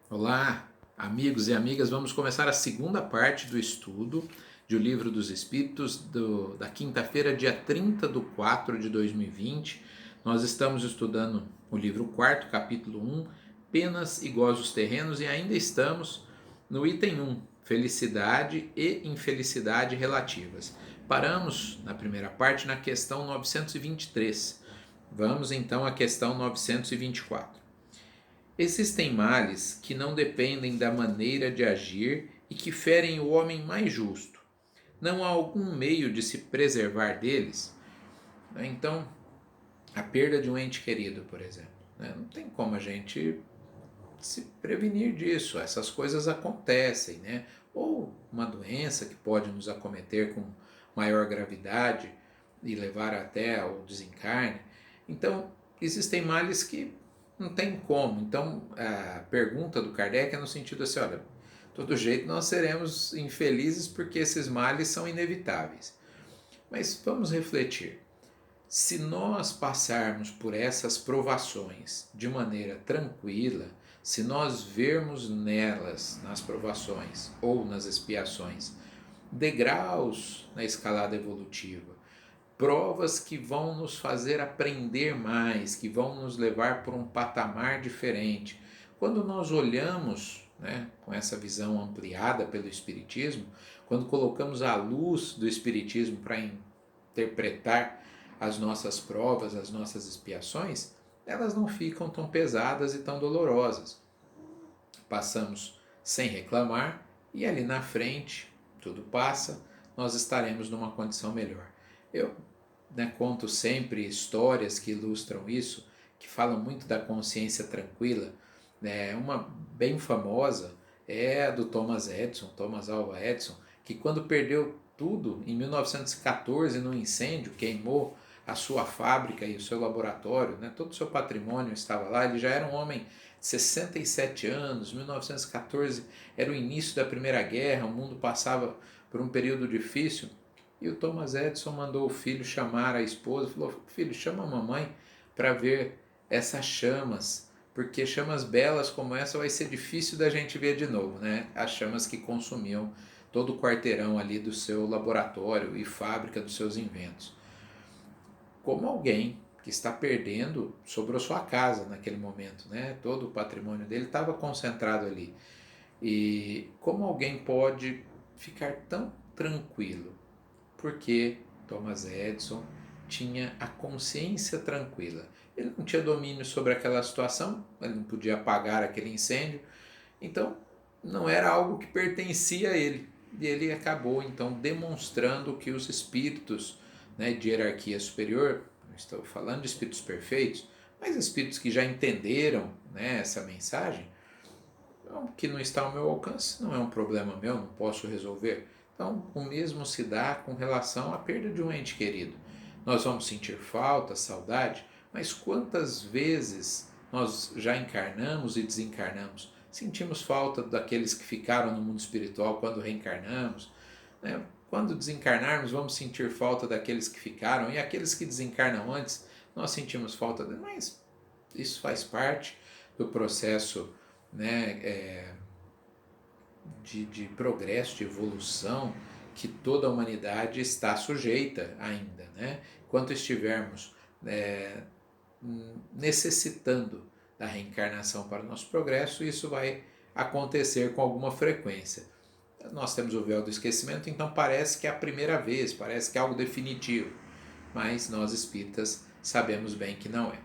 Olá, amigos e amigas. Vamos começar a segunda parte do estudo de O Livro dos Espíritos da quinta-feira, dia 30/4 de 2020. Nós estamos estudando o livro quarto, capítulo 1, Penas e Gozos Terrenos, e ainda estamos no item 1, Felicidade e Infelicidade Relativas. Paramos na primeira parte na questão 923. Vamos então à questão 924. Existem males que não dependem da maneira de agir e que ferem o homem mais justo. Não há algum meio de se preservar deles? Então, a perda de um ente querido, por exemplo. Não tem como a gente se prevenir disso. Essas coisas acontecem, né? Ou uma doença que pode nos acometer com maior gravidade e levar até ao desencarne. Então, existem males que não tem como. Então, a pergunta do Kardec é no sentido assim, olha, todo jeito nós seremos infelizes porque esses males são inevitáveis. Mas vamos refletir. Se nós passarmos por essas provações de maneira tranquila, se nós vermos nelas, nas provações ou nas expiações, degraus na escalada evolutiva, provas que vão nos fazer aprender mais, que vão nos levar por um patamar diferente. Quando nós olhamos, né, com essa visão ampliada pelo Espiritismo, quando colocamos a luz do Espiritismo para interpretar as nossas provas, as nossas expiações, elas não ficam tão pesadas e tão dolorosas. Passamos sem reclamar e ali na frente tudo passa, nós estaremos numa condição melhor. Eu conto sempre histórias que ilustram isso, que falam muito da consciência tranquila. Uma bem famosa é a do Thomas Alva Edison, que quando perdeu tudo em 1914 no incêndio, queimou a sua fábrica e o seu laboratório, todo o seu patrimônio estava lá. Ele já era um homem de 67 anos, 1914 era o início da Primeira Guerra, o mundo passava por um período difícil. E o Thomas Edison mandou o filho chamar a esposa, falou: filho, chama a mamãe para ver essas chamas, porque chamas belas como essa vai ser difícil da gente ver de novo, né? As chamas que consumiam todo o quarteirão ali do seu laboratório e fábrica dos seus inventos. Como alguém que está perdendo, sobrou sua casa naquele momento, né? Todo o patrimônio dele estava concentrado ali. E como alguém pode ficar tão tranquilo? Porque Thomas Edison tinha a consciência tranquila. Ele não tinha domínio sobre aquela situação, ele não podia apagar aquele incêndio, então não era algo que pertencia a ele. E ele acabou então demonstrando que os espíritos, de hierarquia superior, não estou falando de espíritos perfeitos, mas espíritos que já entenderam, essa mensagem, que não está ao meu alcance, não é um problema meu, não posso resolver. Então, o mesmo se dá com relação à perda de um ente querido. Nós vamos sentir falta, saudade, mas quantas vezes nós já encarnamos e desencarnamos? Sentimos falta daqueles que ficaram no mundo espiritual quando reencarnamos, né? Quando desencarnarmos, vamos sentir falta daqueles que ficaram, e aqueles que desencarnam antes, nós sentimos falta deles, mas isso faz parte do processo, de progresso, de evolução que toda a humanidade está sujeita ainda. Enquanto estivermos necessitando da reencarnação para o nosso progresso, isso vai acontecer com alguma frequência. Nós temos o véu do esquecimento, então parece que é a primeira vez, parece que é algo definitivo, mas nós espíritas sabemos bem que não é.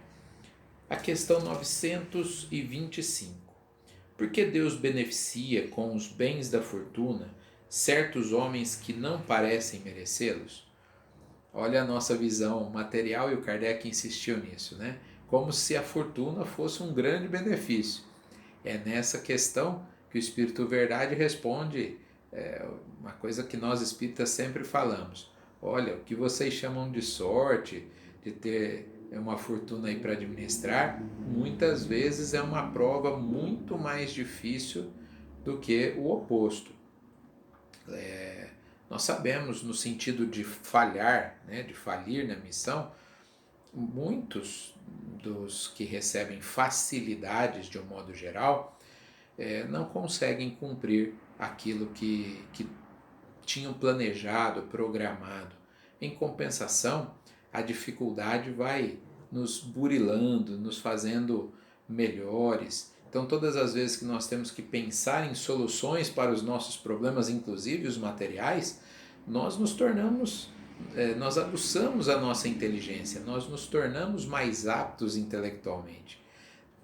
A questão 925. Por que Deus beneficia com os bens da fortuna certos homens que não parecem merecê-los? Olha a nossa visão material, e o Kardec insistiu nisso, como se a fortuna fosse um grande benefício. É nessa questão que o Espírito Verdade responde uma coisa que nós espíritas sempre falamos. Olha, o que vocês chamam de sorte, de ter uma fortuna aí para administrar, muitas vezes é uma prova muito mais difícil do que o oposto. Nós sabemos, no sentido de falhar, de falir na missão, muitos dos que recebem facilidades de um modo geral não conseguem cumprir aquilo que tinham planejado, programado. Em compensação, a dificuldade vai nos burilando, nos fazendo melhores. Então, todas as vezes que nós temos que pensar em soluções para os nossos problemas, inclusive os materiais, nós nos tornamos, nós aguçamos a nossa inteligência, nós nos tornamos mais aptos intelectualmente.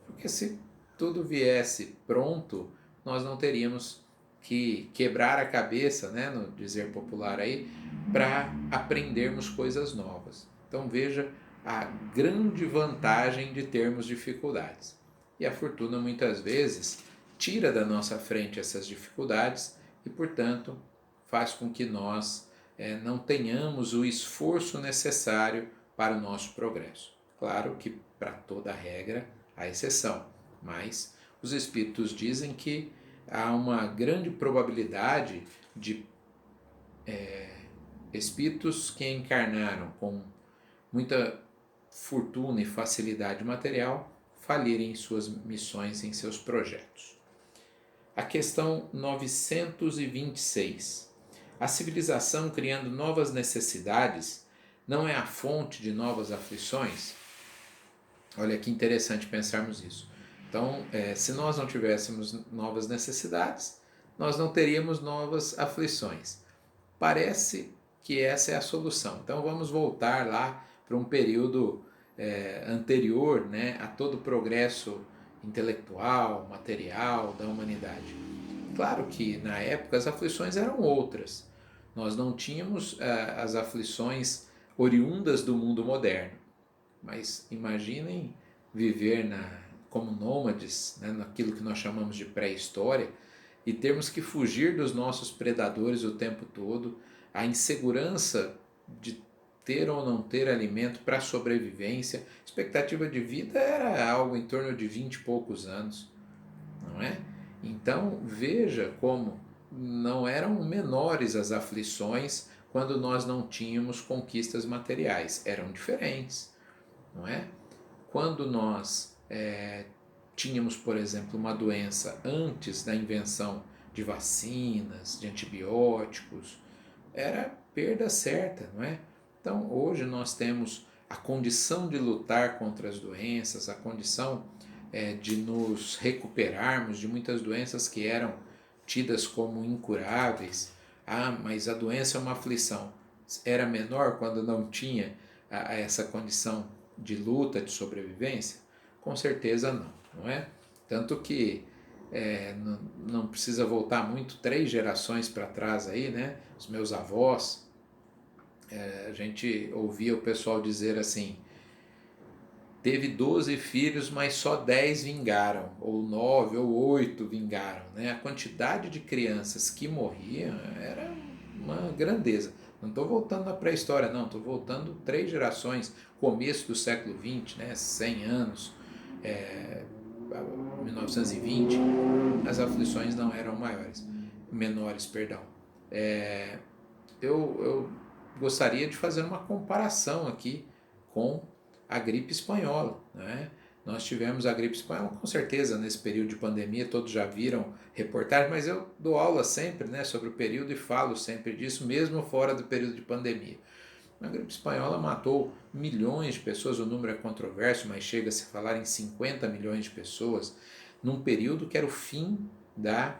Porque se tudo viesse pronto, nós não teríamos que quebrar a cabeça, né, no dizer popular aí, para aprendermos coisas novas. Então veja a grande vantagem de termos dificuldades. E a fortuna muitas vezes tira da nossa frente essas dificuldades e, portanto, faz com que nós não tenhamos o esforço necessário para o nosso progresso. Claro que para toda regra há exceção, mas os espíritos dizem que há uma grande probabilidade de espíritos que encarnaram com muita fortuna e facilidade material falirem em suas missões, em seus projetos. A questão 926. A civilização criando novas necessidades não é a fonte de novas aflições? Olha que interessante pensarmos isso. Então, se nós não tivéssemos novas necessidades, nós não teríamos novas aflições. Parece que essa é a solução. Então, vamos voltar lá para um período anterior, né, a todo o progresso intelectual, material da humanidade. Claro que na época as aflições eram outras. Nós não tínhamos as aflições oriundas do mundo moderno. Mas imaginem viver como nômades, né, naquilo que nós chamamos de pré-história, e termos que fugir dos nossos predadores o tempo todo, a insegurança de ter ou não ter alimento para a sobrevivência. A expectativa de vida era algo em torno de 20 e poucos anos, não é? Então veja como não eram menores as aflições quando nós não tínhamos conquistas materiais, eram diferentes, não é? Quando nós tínhamos, por exemplo, uma doença antes da invenção de vacinas, de antibióticos, era perda certa, não é? Então, hoje nós temos a condição de lutar contra as doenças, a condição de nos recuperarmos de muitas doenças que eram tidas como incuráveis. Ah, mas a doença é uma aflição. Era menor quando não tinha essa condição de luta, de sobrevivência? Com certeza não, não é? Tanto que não precisa voltar muito, 3 gerações para trás aí, né? Os meus avós, a gente ouvia o pessoal dizer assim, teve 12 filhos, mas só 10 vingaram, ou 9 ou 8 vingaram, né? A quantidade de crianças que morriam era uma grandeza. Não estou voltando na pré-história, não, estou voltando 3 gerações, começo do século XX, né? 100 anos, 1920, as aflições não eram menores, perdão. Eu gostaria de fazer uma comparação aqui com a gripe espanhola, né? Nós tivemos a gripe espanhola, com certeza, nesse período de pandemia, todos já viram reportagens, mas eu dou aula sempre, né, sobre o período e falo sempre disso, mesmo fora do período de pandemia. A gripe espanhola matou milhões de pessoas, o número é controverso, mas chega a se falar em 50 milhões de pessoas, num período que era o fim da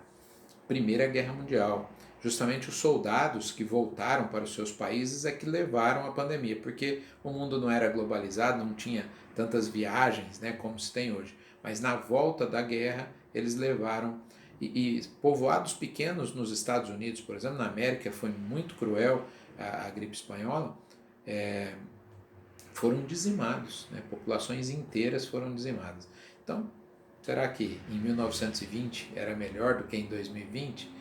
Primeira Guerra Mundial. Justamente os soldados que voltaram para os seus países é que levaram a pandemia, porque o mundo não era globalizado, não tinha tantas viagens, né, como se tem hoje. Mas na volta da guerra, eles levaram, e povoados pequenos nos Estados Unidos, por exemplo, na América foi muito cruel a gripe espanhola, foram dizimados, né, populações inteiras foram dizimadas. Então, será que em 1920 era melhor do que em 2020?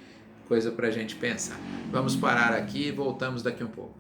Coisa para a gente pensar. Vamos parar aqui e voltamos daqui um pouco.